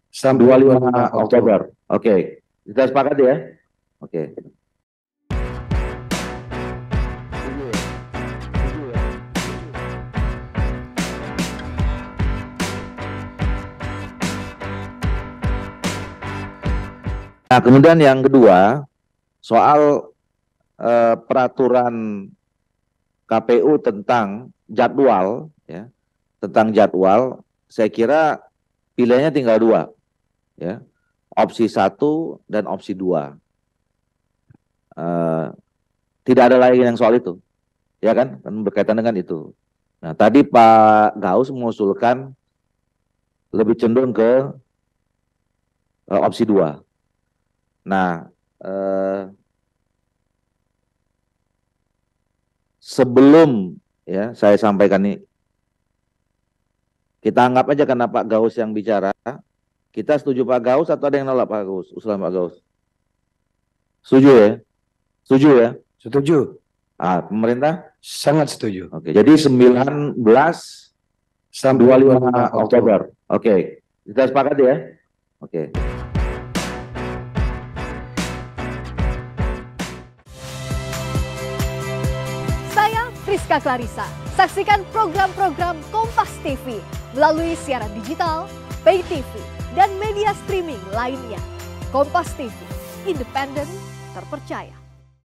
sampai 25 Oktober. Oke, kita sepakat ya? Oke. Nah, kemudian yang kedua, soal peraturan KPU tentang jadwal, ya, saya kira pilihannya tinggal dua, ya, opsi 1 dan opsi 2. Tidak ada lagi yang soal itu, ya kan berkaitan dengan itu. Nah, tadi Pak Gaus mengusulkan lebih cenderung ke opsi 2. Nah, sebelum ya saya sampaikan ini, kita anggap aja karena Pak Gaus yang bicara, kita setuju Pak Gaus atau ada yang nolak Pak Gaus, usulan Pak Gaus? Setuju ya? Setuju ya? Setuju. Pemerintah? Sangat setuju. Oke, jadi 19 sampai 25 Oktober. Oke, kita sepakat ya? Oke. Saya Friska Clarissa. Saksikan program-program Kompas TV melalui siaran digital, pay TV, dan media streaming lainnya. Kompas TV, independen, terpercaya.